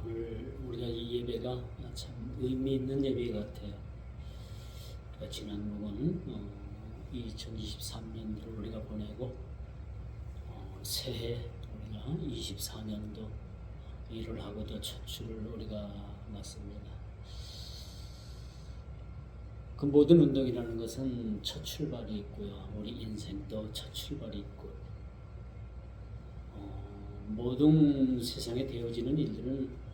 오늘 우리가 이 예배가 참 의미 있는 예배 같아요. 지난 부분은 2023년도를 우리가 보내고 새해 우리가 24년도 일을 하고도 첫 주를 우리가 맞습니다. 그 모든 운동이라는 것은 첫 출발이 있고요. 우리 인생도 첫 출발이 있고 모든 세상에 되어지는 일들은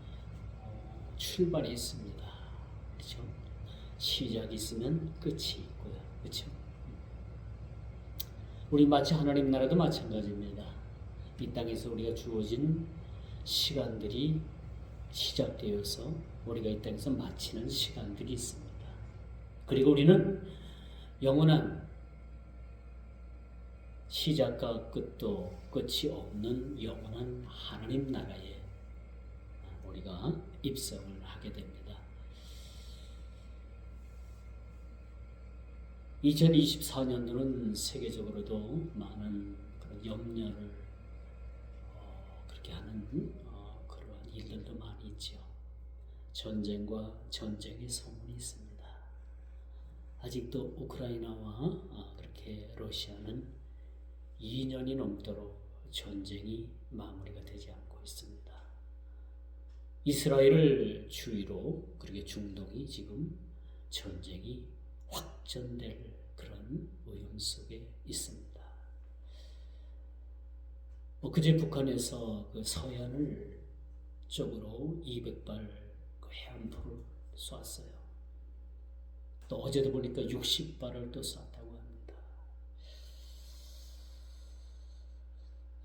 출발이 있습니다. 그렇죠? 시작이 있으면 끝이 있고요. 그렇죠? 우리 마치 하나님 나라도 마찬가지입니다. 이 땅에서 우리가 주어진 시간들이 시작되어서 우리가 이 땅에서 마치는 시간들이 있습니다. 그리고 우리는 영원한 시작과 끝도 끝이 없는 영원한 하나님 나라에 우리가 입성을 하게 됩니다. 2024년도는 세계적으로도 많은 그런 염려를 그렇게 하는 그러한 일들도 많이 있죠. 전쟁과 전쟁의 소문이 있습니다. 아직도 우크라이나와 그렇게 러시아는 2년이 넘도록 전쟁이 마무리가 되지 않고 있습니다. 이스라엘을 주위로 그렇게 중동이 지금 전쟁이 확전될 그런 위험 속에 있습니다. 그제 북한에서 그 서해안을 쪽으로 200발 그 해안포를 쐈어요. 또 어제도 보니까 60발을 또 쐈다고 합니다.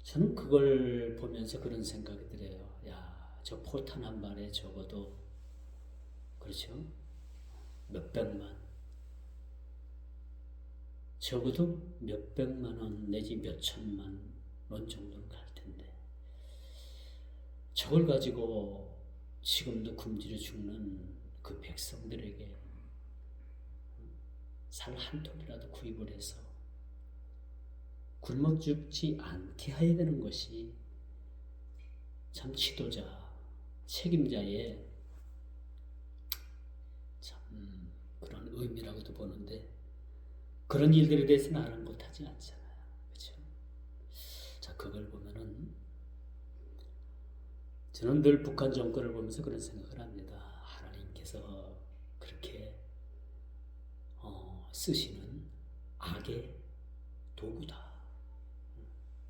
저는 그걸 보면서 그런 생각이 들어요. 야, 저 포탄 한 발에 적어도 그렇죠? 몇백만, 적어도 몇백만 원 내지 몇천만 원 정도는 갈 텐데 저걸 가지고 지금도 굶주려 죽는 그 백성들에게 살 한 톨이라도 구입을 해서 굶어 죽지 않게 해야 되는 것이 참 지도자, 책임자의 참 그런 의미라고도 보는데 그런 일들에 대해서는 아랑곳하지 않잖아요. 그렇죠? 자, 그걸 보면은 저는 늘 북한 정권을 보면서 그런 생각을 합니다. 하나님께서 그렇게 쓰시는 악의 도구다.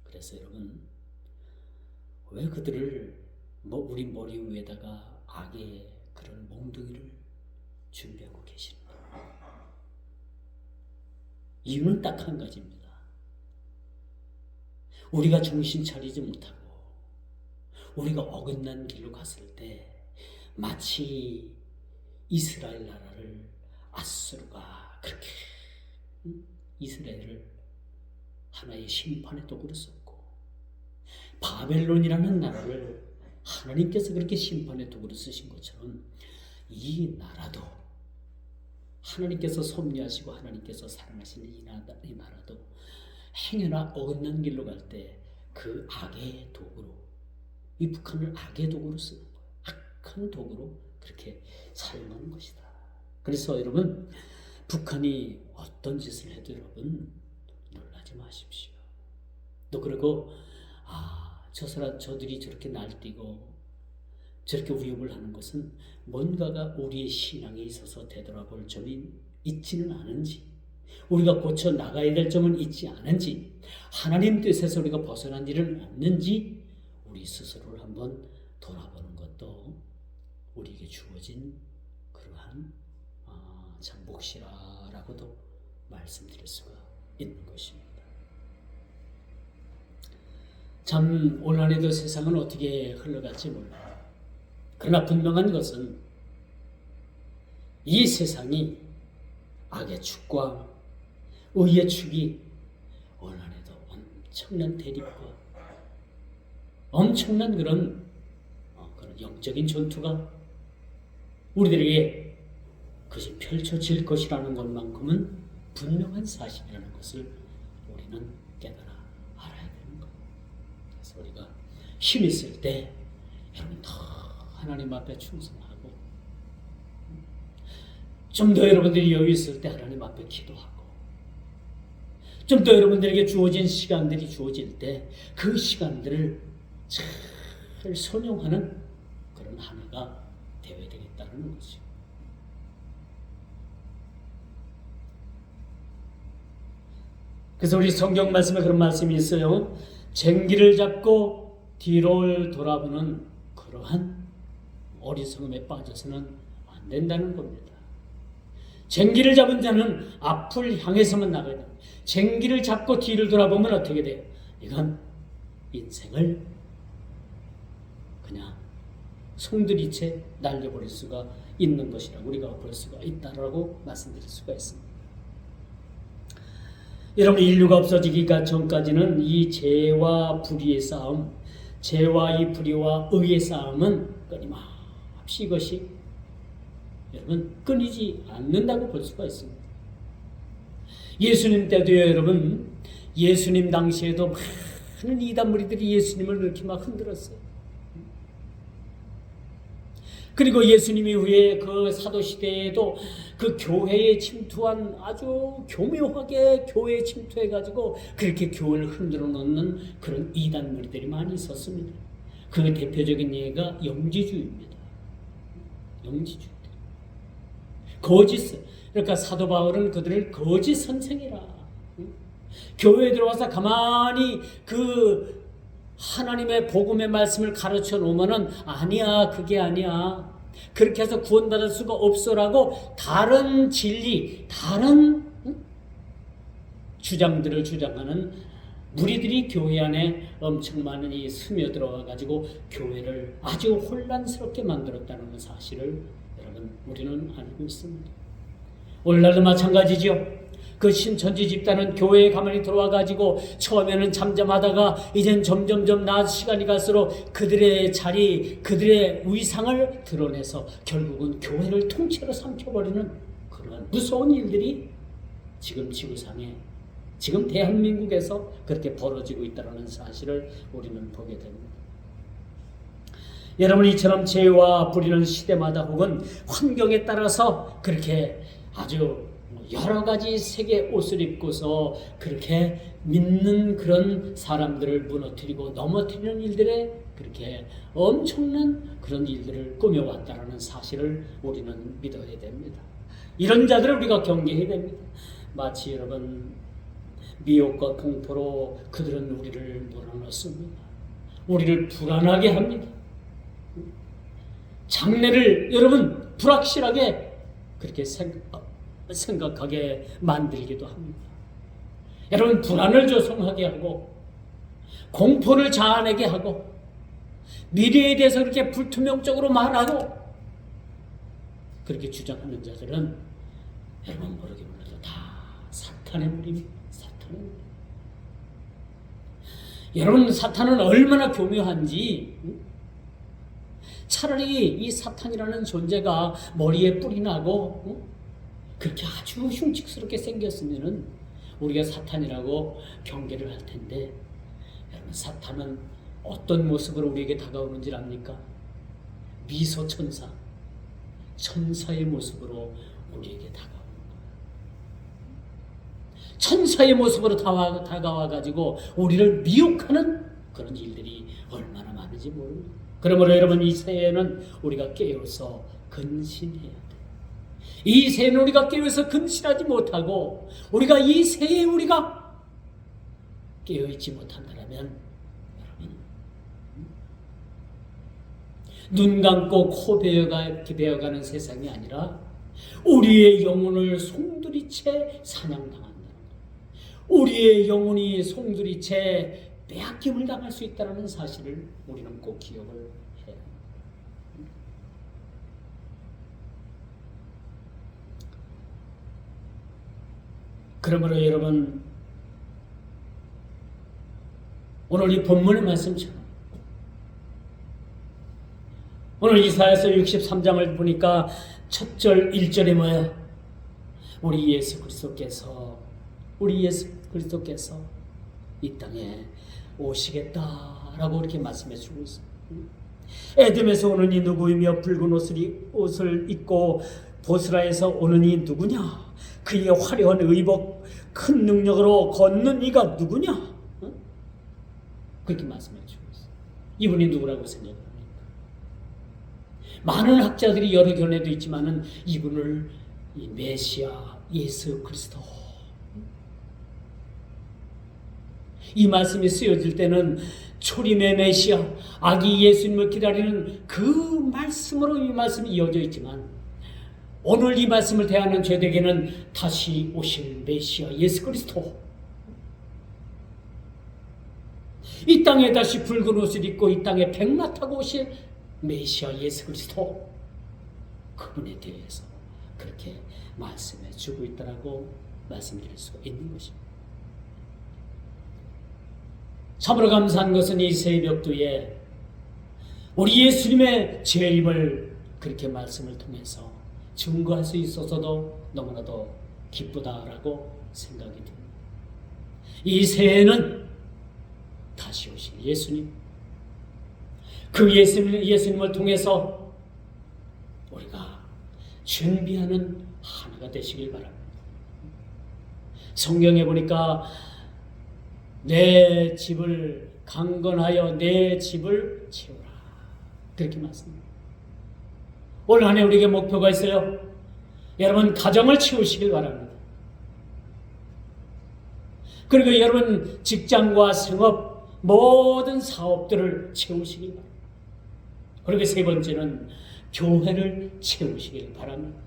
그래서 여러분, 왜 그들을 우리 머리 위에다가 악의 그런 몽둥이를 준비하고 계시는가? 이유는 딱 한 가지입니다. 우리가 정신 차리지 못하고 우리가 어긋난 길로 갔을 때 마치 이스라엘 나라를 아수르가 그렇게 이스라엘을 하나의 심판의 도구로 썼고 바벨론이라는 나라를 하나님께서 그렇게 심판의 도구로 쓰신 것처럼 이 나라도 하나님께서 섭리하시고 하나님께서 사랑하시는 이 나라도 행여나 어긋난 길로 갈 때 그 악의 도구로 이 북한을 악의 도구로 쓰는 거예요. 악한 도구로 그렇게 사용하는 것이다. 그래서 여러분 북한이 어떤 짓을 해도 여러분 놀라지 마십시오. 또 그리고 저들이 저렇게 날뛰고 저렇게 위협을 하는 것은 뭔가가 우리의 신앙에 있어서 되돌아볼 점이 있지는 않은지 우리가 고쳐 나가야 될 점은 있지 않은지 하나님 뜻에서 우리가 벗어난 일은 없는지 우리 스스로를 한번 돌아보는 것도 우리에게 주어진 그러한 참 몫이라고도 말씀드릴 수가 있는 것입니다. 참 올 한 해도 세상은 어떻게 흘러갈지 몰라요. 그러나 분명한 것은 이 세상이 악의 축과 의의 축이 올 한 해도 엄청난 대립과 엄청난 그런 영적인 전투가 우리들에게 그것이 펼쳐질 것이라는 것만큼은 분명한 사실이라는 것을 우리는 깨달아 알아야 되는 거예요. 그래서 우리가 힘 있을 때 여러분 더 하나님 앞에 충성하고, 좀 더 여러분들이 여유 있을 때 하나님 앞에 기도하고, 좀 더 여러분들에게 주어진 시간들이 주어질 때 그 시간들을 잘 선용하는 그런 한 해가 되어야 되겠다는 거죠. 그래서 우리 성경 말씀에 그런 말씀이 있어요. 쟁기를 잡고 뒤를 돌아보는 그러한 어리석음에 빠져서는 안 된다는 겁니다. 쟁기를 잡은 자는 앞을 향해서만 나가야 됩니다. 쟁기를 잡고 뒤를 돌아보면 어떻게 돼요? 이건 인생을 그냥 송두리째 날려버릴 수가 있는 것이라고 우리가 볼 수가 있다라고 말씀드릴 수가 있습니다. 여러분, 인류가 없어지기가 전까지는 이 죄와 불의의 싸움, 죄와 이 불의와 의의 싸움은 끊임없이 이것이 여러분 끊이지 않는다고 볼 수가 있습니다. 예수님 때도요, 여러분, 예수님 당시에도 많은 이단 무리들이 예수님을 그렇게 막 흔들었어요. 그리고 예수님 이후에 그 사도시대에도 그 교회에 침투한 아주 교묘하게 교회에 침투해가지고 그렇게 교회를 흔들어 놓는 그런 이단 무리들이 많이 있었습니다. 그 대표적인 예가 영지주의입니다. 영지주의. 거짓. 그러니까 사도 바울은 그들을 거짓 선생이라. 교회에 들어와서 가만히 그 하나님의 복음의 말씀을 가르쳐 놓으면은 아니야, 그게 아니야. 그렇게 해서 구원받을 수가 없어라고 다른 진리, 다른 주장들을 주장하는 무리들이 교회 안에 엄청 많이 스며들어와 가지고 교회를 아주 혼란스럽게 만들었다는 사실을 여러분 우리는 알고 있습니다. 오늘날도 마찬가지죠. 그 신천지 집단은 교회에 가만히 들어와 가지고 처음에는 잠잠하다가 이젠 점점점 시간이 갈수록 그들의 자리, 그들의 위상을 드러내서 결국은 교회를 통째로 삼켜버리는 그런 무서운 일들이 지금 지구상에, 지금 대한민국에서 그렇게 벌어지고 있다는 사실을 우리는 보게 됩니다. 여러분, 이처럼 죄와 불의는 시대마다 혹은 환경에 따라서 그렇게 아주 여러 가지 색의 옷을 입고서 그렇게 믿는 그런 사람들을 무너뜨리고 넘어뜨리는 일들에 그렇게 엄청난 그런 일들을 꾸며왔다는 사실을 우리는 믿어야 됩니다. 이런 자들을 우리가 경계해야 됩니다. 마치 여러분 미혹과 공포로 그들은 우리를 몰아넣습니다. 우리를 불안하게 합니다. 장래를 여러분 불확실하게 그렇게 생각하게 만들기도 합니다. 여러분, 불안을 조성하게 하고 공포를 자아내게 하고 미래에 대해서 그렇게 불투명적으로 말하고 그렇게 주장하는 자들은 여러분 모르게 몰라도 다 사탄의 무리입니다. 사탄의 무리. 여러분, 사탄은 얼마나 교묘한지, 차라리 이 사탄이라는 존재가 머리에 뿔이 나고 그렇게 아주 흉측스럽게 생겼으면은 우리가 사탄이라고 경계를 할 텐데, 여러분, 사탄은 어떤 모습으로 우리에게 다가오는지 압니까? 미소 천사, 천사의 모습으로 우리에게 다가오는 거예요. 천사의 모습으로 다가와 가지고 우리를 미혹하는 그런 일들이 얼마나 많은지 모릅니다. 그러므로 여러분, 이 새해에는 우리가 깨어서 근신해야 돼요. 이 새해는 우리가 깨어서 근신하지 못하고 우리가 이 새해에 우리가 깨어있지 못한다면 여러분, 눈 감고 코 베어가는 세상이 아니라 우리의 영혼을 송두리째 사냥당한다는 거예요. 우리의 영혼이 송두리째 빼앗김을 당할 수 있다는 사실을 우리는 꼭 기억을 해야 합니다. 그러므로 여러분, 오늘 이 본문의 말씀처럼 오늘 이사야서 63장을 보니까 첫 절 1절에 뭐야? 우리 예수 그리스도께서 이 땅에 오시겠다라고 이렇게 말씀해 주고 있습니다. 에돔에서 오는 이 누구이며 붉은 옷을 입고 보스라에서 오는 이 누구냐? 그의 화려한 의복 큰 능력으로 걷는 이가 누구냐? 어? 그렇게 말씀해 주고 있어요. 이분이 누구라고 생각합니까? 많은 학자들이 여러 견해도 있지만은 이분을 이 메시아 예수 그리스도, 이 말씀이 쓰여질 때는 초림의 메시아 아기 예수님을 기다리는 그 말씀으로 이 말씀이 이어져 있지만, 오늘 이 말씀을 대하는 저에게는 다시 오실 메시아 예수 그리스도, 이 땅에 다시 붉은 옷을 입고 이 땅에 백마 타고 오실 메시아 예수 그리스도, 그분에 대해서 그렇게 말씀해 주고 있다라고 말씀드릴 수가 있는 것입니다. 참으로 감사한 것은 이 새벽도에 우리 예수님의 재림을 그렇게 말씀을 통해서 증거할 수 있어서도 너무나도 기쁘다라고 생각이 듭니다. 이 새해는 다시 오실 예수님, 그 예수님을 통해서 우리가 준비하는 하나가 되시길 바랍니다. 성경에 보니까 내 집을 강건하여 내 집을 채우라, 그렇게 말씀합니다. 올 한 해 우리에게 목표가 있어요. 여러분 가정을 채우시길 바랍니다. 그리고 여러분 직장과 생업 모든 사업들을 채우시길 바랍니다. 그리고 세 번째는 교회를 채우시길 바랍니다.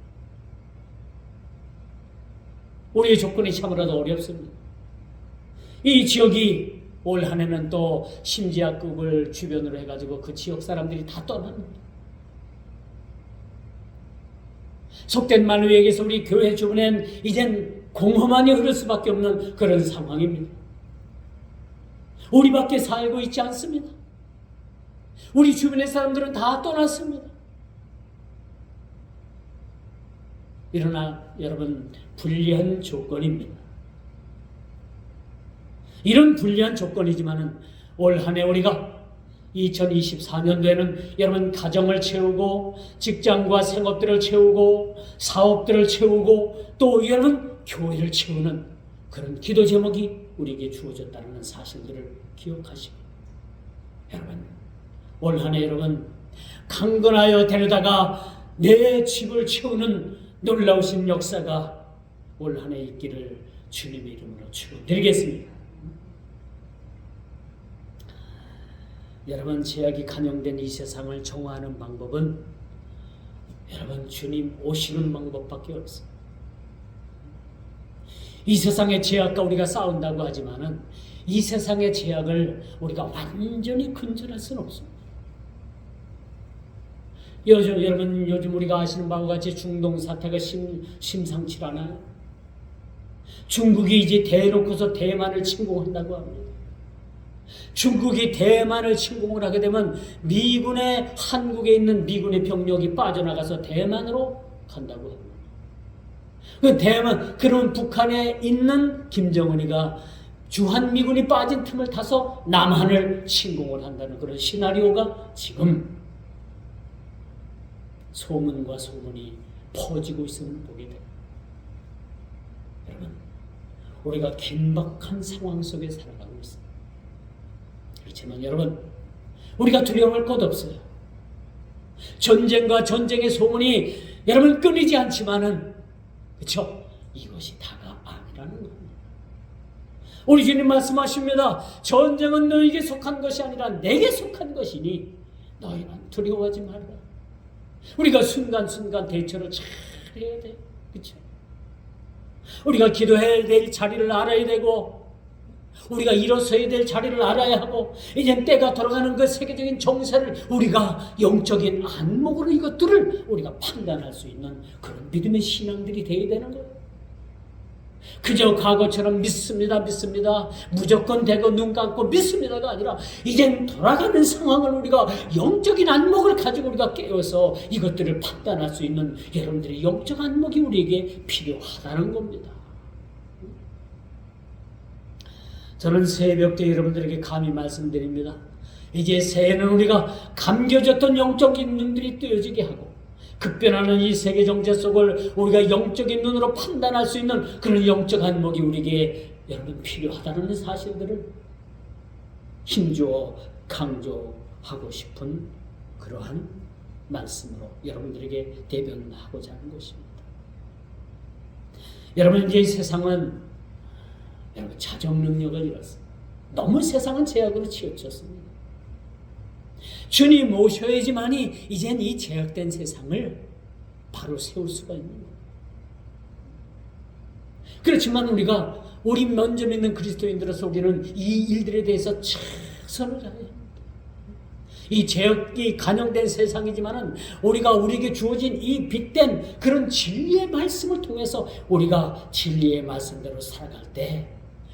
우리의 조건이 참으로도 어렵습니다. 이 지역이 올 한 해는 또 심지학급을 주변으로 해가지고 그 지역 사람들이 다 떠납니다. 속된 말로 얘기해서 우리 교회 주변엔 이젠 공허만이 흐를 수밖에 없는 그런 상황입니다. 우리밖에 살고 있지 않습니다. 우리 주변의 사람들은 다 떠났습니다. 그러나 여러분 불리한 조건입니다. 이런 불리한 조건이지만은 올 한 해 우리가 2024년도에는 여러분 가정을 채우고 직장과 생업들을 채우고 사업들을 채우고 또 여러분 교회를 채우는 그런 기도 제목이 우리에게 주어졌다는 사실들을 기억하시고, 여러분 올 한 해 여러분 강건하여 데려다가 내 집을 채우는 놀라우신 역사가 올 한 해 있기를 주님의 이름으로 축원드리겠습니다. 여러분 제약이 간영된 이 세상을 정화하는 방법은 여러분 주님 오시는 방법밖에 없습니다. 이 세상의 제약과 우리가 싸운다고 하지만은 이 세상의 제약을 우리가 완전히 근절할 수는 없습니다. 여러분 요즘 우리가 아시는 바와 같이 중동 사태가 심상치 않아요. 중국이 이제 대놓고서 대만을 침공한다고 합니다. 중국이 대만을 침공을 하게 되면 미군의 한국에 있는 미군의 병력이 빠져나가서 대만으로 간다고 합니다. 그 대만, 그런 북한에 있는 김정은이가 주한미군이 빠진 틈을 타서 남한을 침공을 한다는 그런 시나리오가 지금 소문과 소문이 퍼지고 있음을 보게 됩니다. 여러분, 우리가 긴박한 상황 속에 살아가고 있습니다. 그렇지만 여러분, 우리가 두려워할 것 없어요. 전쟁과 전쟁의 소문이 여러분 끊이지 않지만은, 그렇죠? 이것이 다가 아니라는 겁니다. 우리 주님 말씀하십니다. 전쟁은 너에게 속한 것이 아니라 내게 속한 것이니 너희는 두려워하지 말라. 우리가 순간순간 대처를 잘 해야 돼. 그렇죠? 우리가 기도해야 될 자리를 알아야 되고, 우리가 일어서야 될 자리를 알아야 하고, 이젠 때가 돌아가는 그 세계적인 정세를 우리가 영적인 안목으로 이것들을 우리가 판단할 수 있는 그런 믿음의 신앙들이 되어야 되는 거예요. 그저 과거처럼 믿습니다 무조건 되고 눈 감고 믿습니다가 아니라 이젠 돌아가는 상황을 우리가 영적인 안목을 가지고 우리가 깨어서 이것들을 판단할 수 있는 여러분들의 영적 안목이 우리에게 필요하다는 겁니다. 저는 새벽 때 여러분들에게 감히 말씀드립니다. 이제 새해는 우리가 감겨졌던 영적인 눈들이 뜨여지게 하고 급변하는 이 세계 정체 속을 우리가 영적인 눈으로 판단할 수 있는 그런 영적 안목이 우리에게 여러분 필요하다는 사실들을 힘주어 강조하고 싶은 그러한 말씀으로 여러분들에게 대변하고자 하는 것입니다. 여러분, 이제 이 세상은 여러분 자정 능력을 잃었습니다. 너무 세상은 제약으로 치우쳤습니다. 주님 모셔야지만이 이젠 이 제약된 세상을 바로 세울 수가 있는 거예요. 그렇지만 우리 먼저 믿는 그리스도인들로서 우리는 이 일들에 대해서 최선을 다해야 합니다. 이 제약이 간영된 세상이지만은 우리에게 주어진 이 빛된 그런 진리의 말씀을 통해서 우리가 진리의 말씀대로 살아갈 때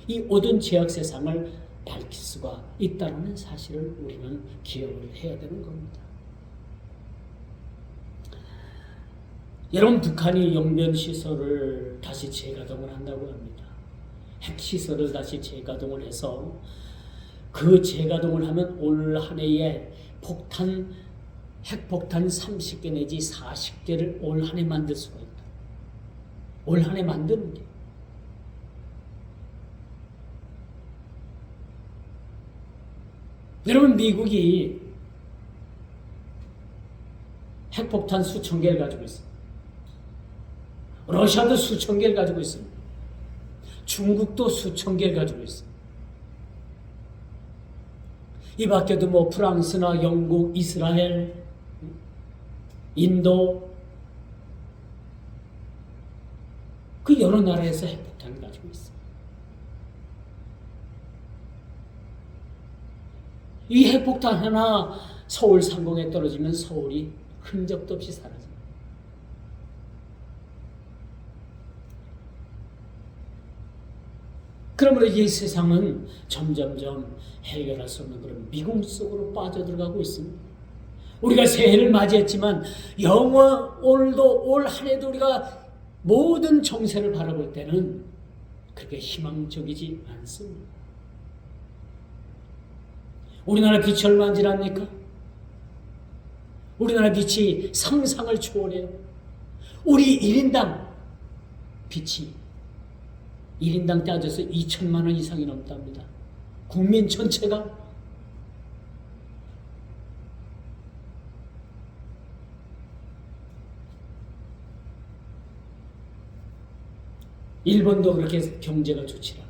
이 어두운 제약 세상을 밝힐 수가 있다는 사실을 우리는 기억을 해야 되는 겁니다. 여러분, 북한이 영변시설을 다시 재가동을 한다고 합니다. 핵시설을 다시 재가동을 해서 그 재가동을 하면 올 한 해에 핵폭탄 30개 내지 40개를 올 한 해 만들 수가 있다. 올 한 해 만드는 게. 여러분, 미국이 핵폭탄 수천 개를 가지고 있습니다. 러시아도 수천 개를 가지고 있습니다. 중국도 수천 개를 가지고 있습니다. 이 밖에도 프랑스나 영국, 이스라엘, 인도 그 여러 나라에서 핵폭탄을 가지고 있습니다. 이 핵폭탄 하나 서울 상공에 떨어지면 서울이 흔적도 없이 사라집니다. 그러므로 이 세상은 점점점 해결할 수 없는 그런 미궁 속으로 빠져들어가고 있습니다. 우리가 새해를 맞이했지만 오늘도 올 한 해도 우리가 모든 정세를 바라볼 때는 그렇게 희망적이지 않습니다. 우리나라 빛이 얼마나 지납니까? 우리나라 빛이 상상을 초월해요. 우리 1인당 빛이 1인당 따져서 2천만 원 이상이 넘답니다. 국민 전체가. 일본도 그렇게 경제가 좋지 않아요.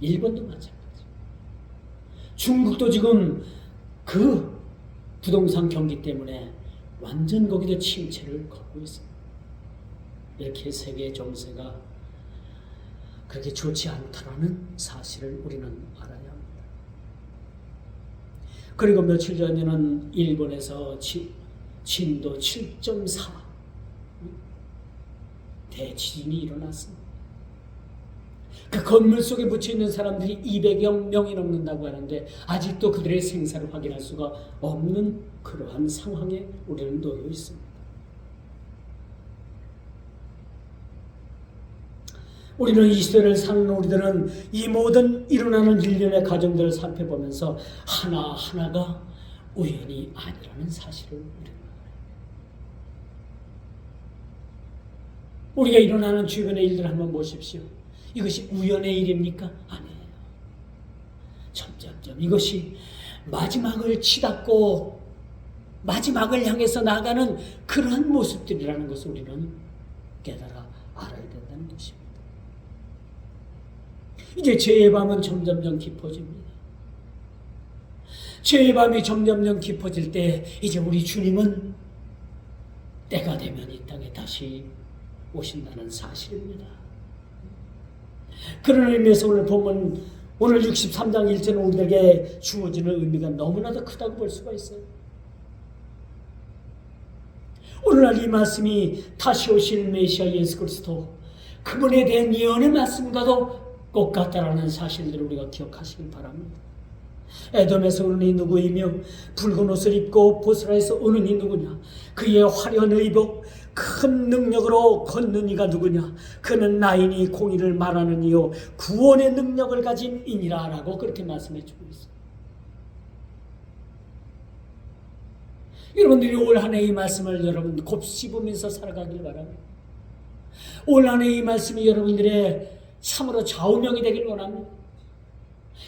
일본도 마찬가지. 중국도 지금 그 부동산 경기 때문에 완전 거기도 침체를 걷고 있습니다. 이렇게 세계 정세가 그렇게 좋지 않다라는 사실을 우리는 알아야 합니다. 그리고 며칠 전에는 일본에서 진도 7.4 대지진이 일어났습니다. 그 건물 속에 묻혀있는 사람들이 200여 명이 넘는다고 하는데 아직도 그들의 생사를 확인할 수가 없는 그러한 상황에 우리는 놓여 있습니다. 우리는 이 시대를 사는 우리들은 이 모든 일어나는 일련의 과정들을 살펴보면서 하나하나가 우연이 아니라는 사실을 우리는 알아요. 우리가 일어나는 주변의 일들을 한번 보십시오. 이것이 우연의 일입니까? 아니에요. 점점점 이것이 마지막을 치닫고 마지막을 향해서 나가는 그러한 모습들이라는 것을 우리는 깨달아 알아야 된다는 것입니다. 이제 죄의 밤은 점점점 깊어집니다. 죄의 밤이 점점점 깊어질 때 이제 우리 주님은 때가 되면 이 땅에 다시 오신다는 사실입니다. 그런 의미에서 오늘 보면 오늘 63장 1절은 우리에게 주어지는 의미가 너무나도 크다고 볼 수가 있어요. 오늘날 이 말씀이 다시 오실 메시아 예수 그리스도 그분에 대한 예언의 말씀과도 똑같다라는 사실들을 우리가 기억하시길 바랍니다. 에돔에서 오는 이 누구이며 붉은 옷을 입고 보스라에서 오는 이 누구냐? 그의 화려한 의복 큰 능력으로 걷는 이가 누구냐? 그는 나인이 공의를 말하는 이요 구원의 능력을 가진 이니라 라고 그렇게 말씀해 주고 있어요. 여러분들이 올 한 해 이 말씀을 여러분 곱씹으면서 살아가길 바랍니다. 올 한 해 이 말씀이 여러분들의 참으로 좌우명이 되길 원합니다.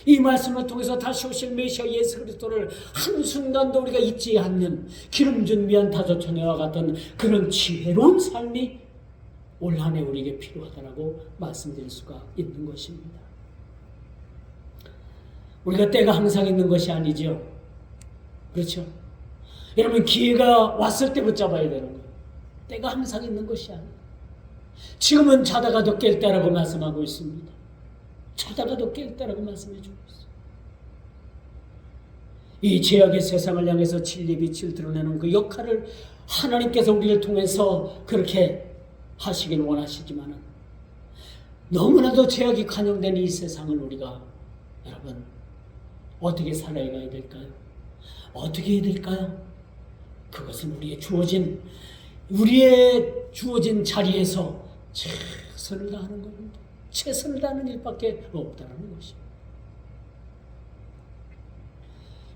이 말씀을 통해서 다시 오실 메시아 예수 그리스도를 한순간도 우리가 잊지 않는 기름 준비한 다섯 처녀와 같은 그런 지혜로운 삶이 올 한 해 우리에게 필요하다고 말씀드릴 수가 있는 것입니다. 우리가 때가 항상 있는 것이 아니죠. 그렇죠? 여러분, 기회가 왔을 때 붙잡아야 되는 거예요. 때가 항상 있는 것이 아니에요. 지금은 자다가도 깰 때라고 말씀하고 있습니다. 자다가도 깰 때라고 말씀해 주고 있어요. 이 죄악의 세상을 향해서 진리의 빛을 드러내는 그 역할을 하나님께서 우리를 통해서 그렇게 하시길 원하시지만은, 너무나도 죄악이 관영된 이 세상을 우리가 여러분 어떻게 살아가야 될까요? 어떻게 해야 될까요? 그것은 우리의 주어진 자리에서 최선을 다하는 겁니다. 최선을 다하는 일밖에 없다는 것입니다.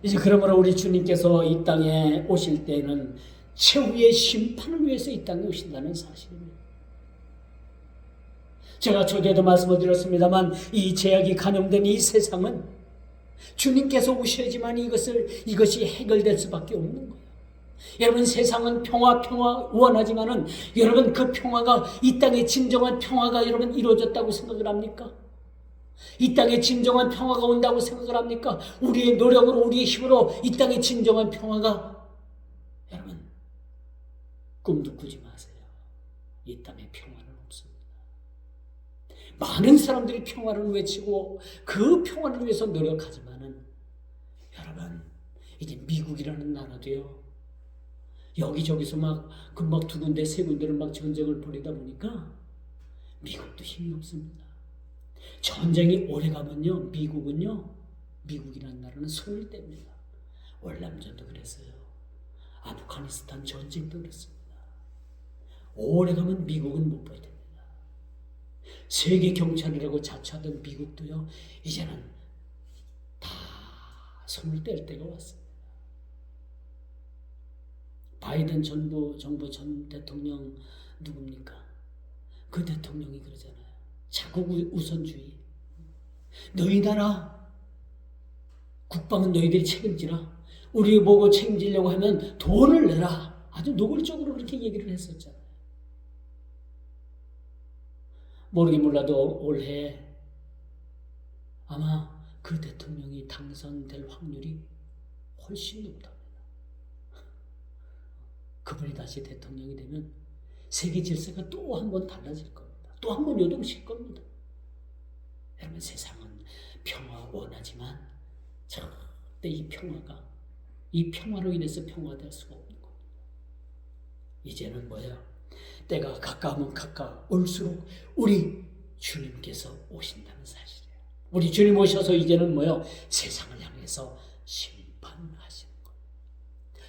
이제 그러므로 우리 주님께서 이 땅에 오실 때는 최후의 심판을 위해서 이 땅에 오신다는 사실입니다. 제가 초대도 말씀을 드렸습니다만, 이 죄악이 간염된 이 세상은 주님께서 오셔야지만 이것이 해결될 수밖에 없는 거예요. 여러분, 세상은 평화 원하지만은 여러분, 그 평화가, 이 땅의 진정한 평화가 여러분 이루어졌다고 생각을 합니까? 이 땅에 진정한 평화가 온다고 생각을 합니까? 우리의 노력으로, 우리의 힘으로 이 땅에 진정한 평화가, 여러분 꿈도 꾸지 마세요. 이 땅에 평화는 없습니다. 많은 사람들이 평화를 외치고 그 평화를 위해서 노력하지만은, 여러분, 이제 미국이라는 나라도요, 여기저기서 막 두 군데 세 군데를 막 전쟁을 벌이다 보니까 미국도 힘이 없습니다. 전쟁이 오래 가면요, 미국이라는 나라는 손을 뗍니다. 월남전도 그랬어요. 아프가니스탄 전쟁도 그랬습니다. 오래 가면 미국은 못 버팁니다. 세계 경찰이라고 자처하던 미국도요, 이제는 다 손을 뗄 때가 왔습니다. 바이든 정부 전 대통령 누굽니까? 그 대통령이 그러잖아요. 자국 우선주의. 너희 나라 국방은 너희들이 책임지라. 우리 보고 책임지려고 하면 돈을 내라. 아주 노골적으로 그렇게 얘기를 했었잖아요. 모르긴 몰라도 올해 아마 그 대통령이 당선될 확률이 훨씬 높답니다. 그분이 다시 대통령이 되면 세계 질서가 또 한 번 달라질 겁니다. 또 한 번 요동칠 겁니다. 여러분, 세상은 평화 원하지만 절대 이 평화로 인해서 평화될 수가 없는 겁니다. 이제는 뭐예요? 때가 가까우면 가까울수록 우리 주님께서 오신다는 사실이에요. 우리 주님 오셔서 이제는 뭐예요? 세상을 향해서 심판하시는 거예요.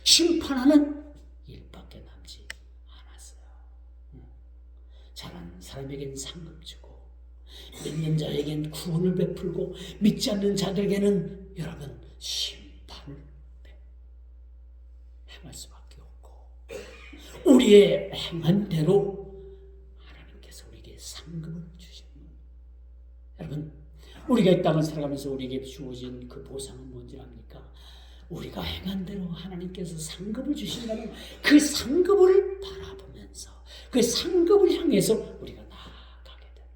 심판하는 일밖에 남지 않았어요. 잘하는 사람에겐 상급 주고, 믿는 자에겐 구원을 베풀고, 믿지 않는 자들에게는 여러분 심판을 행할 수밖에 없고, 우리의 행한 대로 하나님께서 우리에게 상급을 주십니다. 여러분, 우리가 이 땅을 살아가면서 우리에게 주어진 그 보상은 뭔지 압니까? 우리가 행한 대로 하나님께서 상급을 주신다는 그 상급을 바라보면서 그 상급을 향해서 우리가 나아가게 되는,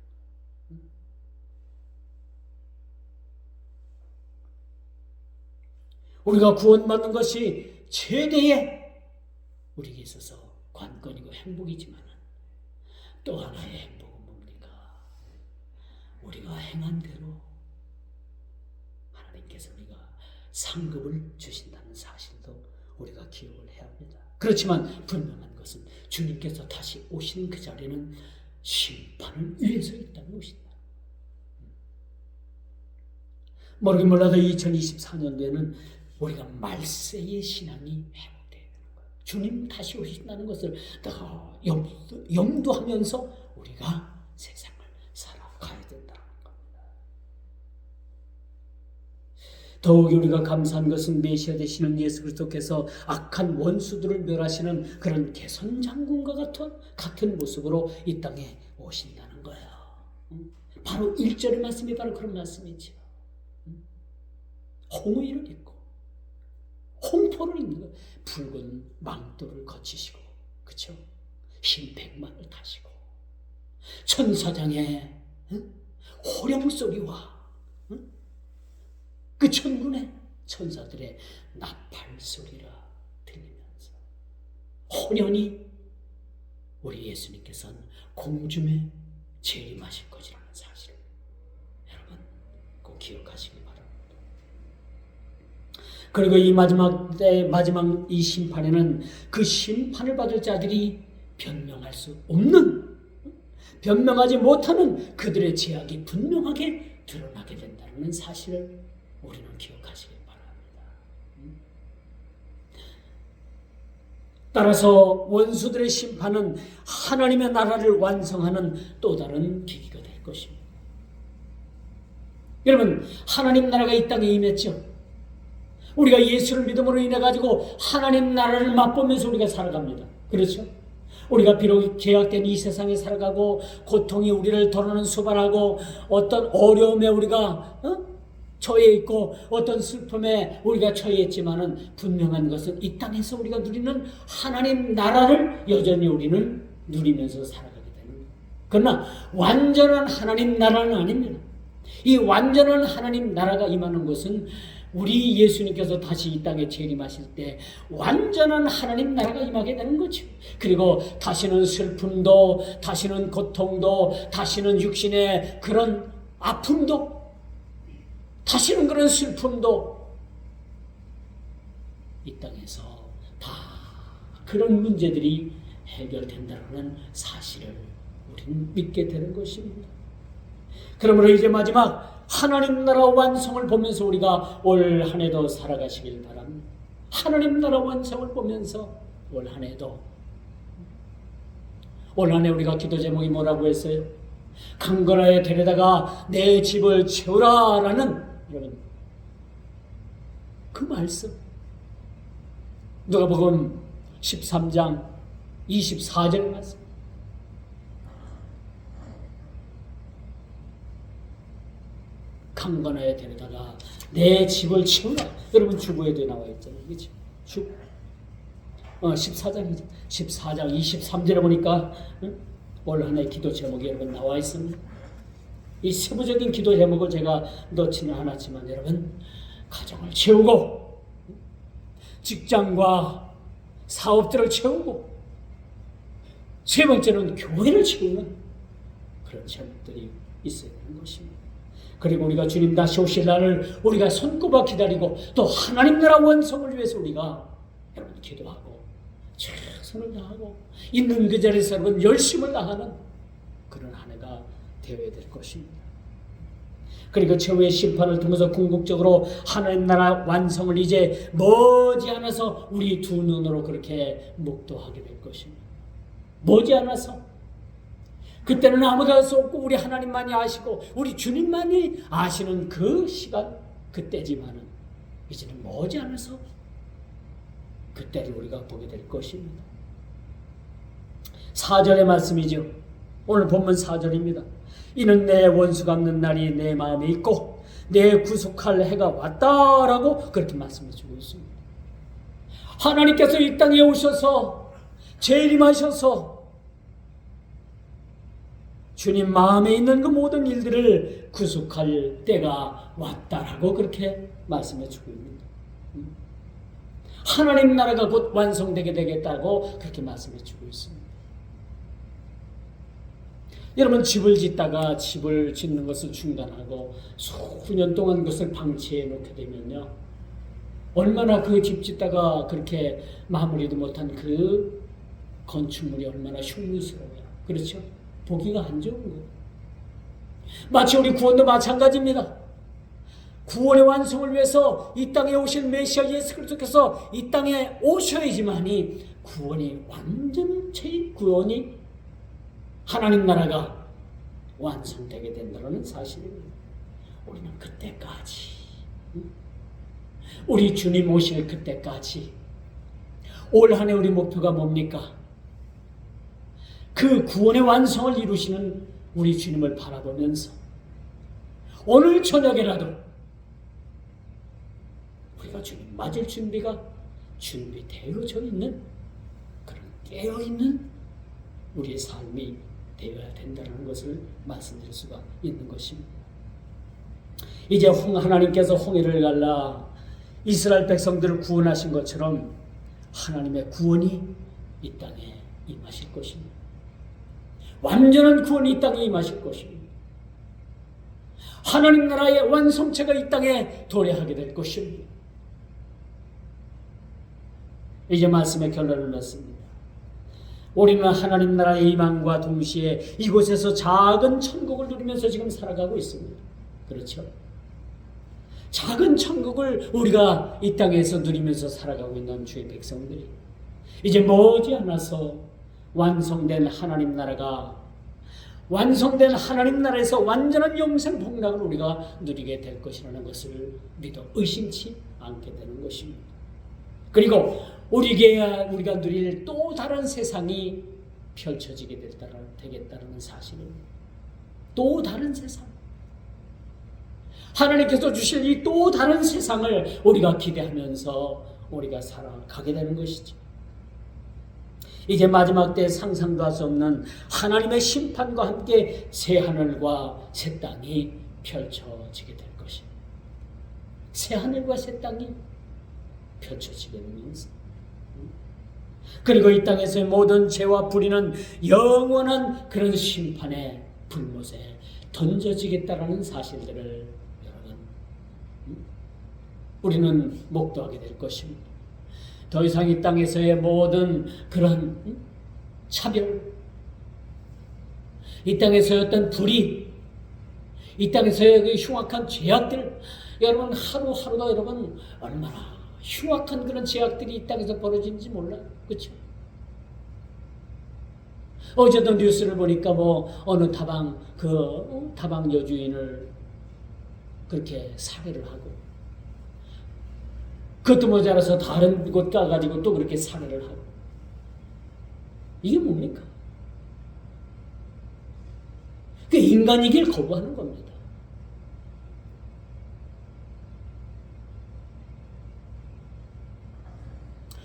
우리가 구원받는 것이 최대의 우리에게 있어서 관건이고 행복이지만, 또 하나의 행복은 뭡니까? 우리가 행한 대로 하나님께서 우리가 상급을 주신다는 사실도 우리가 기억을 해야 합니다. 그렇지만 분명한 것은 주님께서 다시 오시는 그 자리는 심판을 위해서 이 땅에 오신다. 모르긴 몰라도 2024년도에는 우리가 말세의 신앙이 회복되어야 되는 거예요. 주님 다시 오신다는 것을 더 염두하면서 우리가 세상을 살아가야 된다는 겁니다. 더욱이 우리가 감사한 것은 메시아 되시는 예수 그리스도께서 악한 원수들을 멸하시는 그런 개선 장군과 같은 모습으로 이 땅에 오신다는 거예요. 바로 1절의 말씀이 바로 그런 말씀이죠. 홍의를 입고 홍포를 입는 거예요. 붉은 망토를 거치시고, 그렇죠? 흰 백마를 타시고 천사장의 호령 소리와 그 천군의 천사들의 나팔 소리가 들리면서 호련히 우리 예수님께서는 공중에 재림하실 것이라는 사실을 여러분 꼭 기억하시기 바랍니다. 그리고 이 마지막 이 심판에는 그 심판을 받을 자들이 변명할 수 없는, 변명하지 못하는 그들의 죄악이 분명하게 드러나게 된다는 사실을 우리는 기억하시길 바랍니다. 따라서 원수들의 심판은 하나님의 나라를 완성하는 또 다른 계기가 될 것입니다. 여러분, 하나님 나라가 이 땅에 임했죠. 우리가 예수를 믿음으로 인해 가지고 하나님 나라를 맛보면서 우리가 살아갑니다. 그렇죠? 우리가 비록 죄악된 이 세상에 살아가고 고통이 우리를 도르는 수발하고 어떤 어려움에 우리가 처해 있고 어떤 슬픔에 우리가 처해 있지만은 분명한 것은 이 땅에서 우리가 누리는 하나님 나라를 여전히 우리는 누리면서 살아가게 되는 거예요. 그러나 완전한 하나님 나라는 아닙니다. 이 완전한 하나님 나라가 임하는 것은 우리 예수님께서 다시 이 땅에 재림하실 때 완전한 하나님 나라가 임하게 되는 거죠. 그리고 다시는 슬픔도, 다시는 고통도, 다시는 육신의 그런 아픔도, 다시는 그런 슬픔도 이 땅에서 다 그런 문제들이 해결된다는 사실을 우리는 믿게 되는 것입니다. 그러므로 이제 마지막 하나님 나라 완성을 보면서 우리가 올 한 해도 살아가시길 바랍니다. 하나님 나라 완성을 보면서 올 한 해도, 올 한 해 우리가 기도 제목이 뭐라고 했어요? 강건하에 데려다가 내 집을 채우라 라는 여러분 그 말씀, 누가복음 13장 24절 말씀. 강건하에 데려다가 내 집을 채우라. 여러분 주부에도 나와 있잖아요. 그렇죠? 14장이죠. 14장 23절에 보니까 올 한 해 기도 제목이 여러분 나와 있습니다. 이 세부적인 기도 제목을 제가 넣지는 않았지만 여러분, 가정을 채우고 직장과 사업들을 채우고 세 번째는 교회를 채우는 그런 제목들이 있어야 되는 것입니다. 그리고 우리가 주님 다시 오실 날을 우리가 손꼽아 기다리고 또 하나님 나라 완성을 위해서 우리가 여러분 기도하고 최선을 다하고 있는 그 자리에서 여러분 열심을 다하는 그런 한 해가 되어야 될 것입니다. 그리고 최후의 심판을 통해서 궁극적으로 하나님 나라 완성을 이제 머지않아서 우리 두 눈으로 그렇게 목도하게 될 것입니다. 머지않아서 그때는 아무도 알 수 없고 우리 하나님만이 아시고 우리 주님만이 아시는 그 시간, 그때지만은 이제는 머지않아서 그때를 우리가 보게 될 것입니다. 4절의 말씀이죠. 오늘 본문 4절입니다. 이는 내 원수 갚는 날이 내 마음에 있고 내 구속할 해가 왔다라고 그렇게 말씀해 주고 있습니다. 하나님께서 이 땅에 오셔서 재림하셔서 주님 마음에 있는 그 모든 일들을 구속할 때가 왔다라고 그렇게 말씀해 주고 있습니다. 하나님 나라가 곧 완성되게 되겠다고 그렇게 말씀해 주고 있습니다. 여러분, 집을 짓다가 집을 짓는 것을 중단하고 수년 동안 그것을 방치해 놓게 되면요, 얼마나 그 집 짓다가 그렇게 마무리도 못한 그 건축물이 얼마나 흉물스러워요. 그렇죠? 보기가 안 좋은 거예요. 마치 우리 구원도 마찬가지입니다. 구원의 완성을 위해서 이 땅에 오신 메시아 예수 그리스도께서 이 땅에 오셔야지만이 구원이 완전체의 구원이 하나님 나라가 완성되게 된다는 사실입니다. 우리는 그때까지 우리 주님 오실 그때까지 올 한 해 우리 목표가 뭡니까? 그 구원의 완성을 이루시는 우리 주님을 바라보면서 오늘 저녁에라도 우리가 주님 맞을 준비가 준비되어져 있는 그런 깨어있는 우리의 삶이 되어야 된다는 것을 말씀드릴 수가 있는 것입니다. 이제 하나님께서 홍해를 갈라 이스라엘 백성들을 구원하신 것처럼 하나님의 구원이 이 땅에 임하실 것입니다. 완전한 구원이 이 땅에 임하실 것입니다. 하나님 나라의 완성체가 이 땅에 도래하게 될 것입니다. 이제 말씀의 결론을 맺습니다. 우리는 하나님 나라의 임함과 동시에 이곳에서 작은 천국을 누리면서 지금 살아가고 있습니다. 그렇죠? 작은 천국을 우리가 이 땅에서 누리면서 살아가고 있는 주의 백성들이 이제 머지않아서 완성된 하나님 나라가 완성된 하나님 나라에서 완전한 영생 복락을 우리가 누리게 될 것이라는 것을 믿어 의심치 않게 되는 것입니다. 그리고 우리가 누릴 또 다른 세상이 펼쳐지게 되겠다는 사실입니다. 또 다른 세상. 하나님께서 주실 이 또 다른 세상을 우리가 기대하면서 우리가 살아가게 되는 것이죠. 이제 마지막 때 상상도 할 수 없는 하나님의 심판과 함께 새 하늘과 새 땅이 펼쳐지게 될 것입니다. 새 하늘과 새 땅이 펼쳐지게 되면서 그리고 이 땅에서의 모든 죄와 불의는 영원한 그런 심판의 불못에 던져지겠다라는 사실들을 여러분 우리는 목도하게 될 것입니다. 더 이상 이 땅에서의 모든 그런 차별, 이 땅에서의 어떤 불의, 이 땅에서의 그 흉악한 죄악들, 여러분 하루하루가 여러분 얼마나 흉악한 그런 죄악들이 이 땅에서 벌어지는지 몰라요. 그렇죠? 어제도 뉴스를 보니까 어느 다방 여주인을 그렇게 살해를 하고 그것도 모자라서 다른 곳 가가지고 또 그렇게 살해를 하고 이게 뭡니까? 그 인간이길 거부하는 겁니다.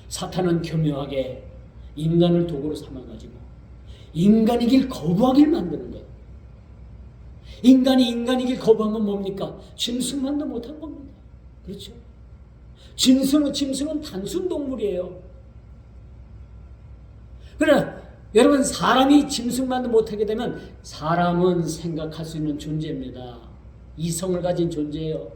사탄은 교묘하게 인간을 도구로 삼아가지고 인간이길 거부하길 만드는 거예요. 인간이 인간이길 거부하면 뭡니까? 짐승만도 못한 겁니다. 그렇죠? 짐승은 단순 동물이에요. 그러나 여러분 사람이 짐승만도 못하게 되면 사람은 생각할 수 있는 존재입니다. 이성을 가진 존재예요.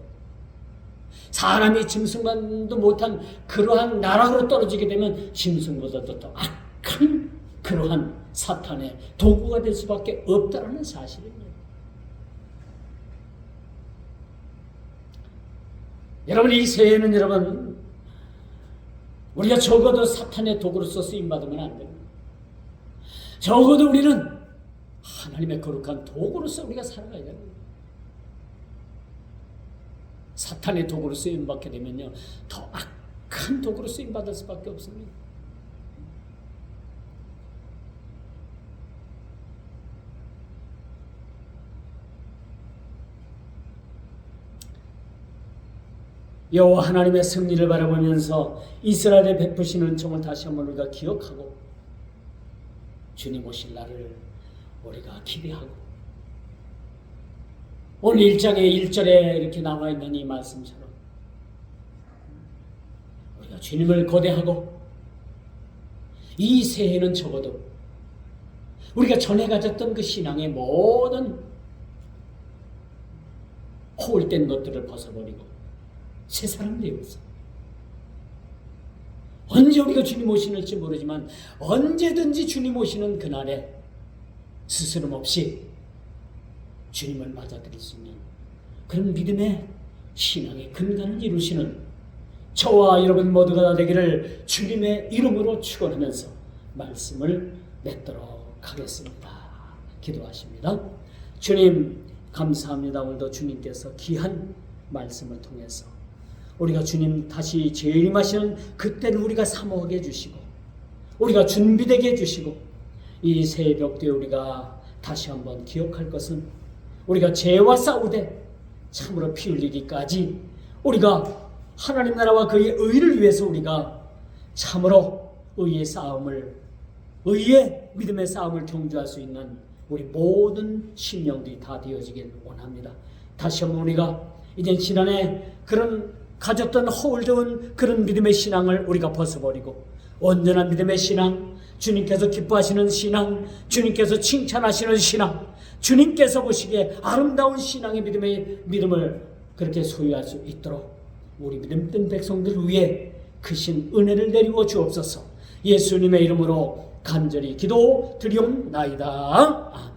사람이 짐승만도 못한 그러한 나락으로 떨어지게 되면 짐승보다도 더 악한 그러한 사탄의 도구가 될 수밖에 없다는 사실입니다. 여러분 이 새해는 여러분 우리가 적어도 사탄의 도구로서 쓰임받으면 안 됩니다. 적어도 우리는 하나님의 거룩한 도구로서 우리가 살아가야 됩니다. 사탄의 도구로 쓰임받게 되면요 더 악한 도구로 쓰임받을 수밖에 없습니다. 여호와 하나님의 승리를 바라보면서 이스라엘에 베푸시는 은총을 다시 한번 우리가 기억하고 주님 오실 날을 우리가 기대하고 오늘 1장의 1절에 이렇게 나와 있는 이 말씀처럼 우리가 주님을 고대하고 이 새해는 적어도 우리가 전에 가졌던 그 신앙의 모든 허울된 것들을 벗어버리고 새 사람 되어서 언제 우리가 주님 오시는지 모르지만 언제든지 주님 오시는 그날에 스스럼 없이 주님을 맞아들일 수 있는 그런 믿음의 신앙의 근간을 이루시는 저와 여러분 모두가 되기를 주님의 이름으로 축원하면서 말씀을 맺도록 하겠습니다. 기도하십니다. 주님 감사합니다. 오늘도 주님께서 귀한 말씀을 통해서 우리가 주님 다시 재림하시는 그때를 우리가 사모하게 해주시고 우리가 준비되게 해주시고 이 새벽 때 우리가 다시 한번 기억할 것은 우리가 죄와 싸우되 참으로 피 흘리기까지 우리가 하나님 나라와 그의 의를 위해서 우리가 참으로 의의 믿음의 싸움을 경주할 수 있는 우리 모든 심령들이 다 되어지길 원합니다. 다시 한번 우리가 이제 지난해 그런 가졌던 허울적은 그런 믿음의 신앙을 우리가 벗어버리고 온전한 믿음의 신앙, 주님께서 기뻐하시는 신앙, 주님께서 칭찬하시는 신앙, 주님께서 보시기에 아름다운 신앙의 믿음을 그렇게 소유할 수 있도록 우리 믿음된 백성들 위해 크신 은혜를 내리워 주옵소서. 예수님의 이름으로 간절히 기도 드리옵나이다. 아멘.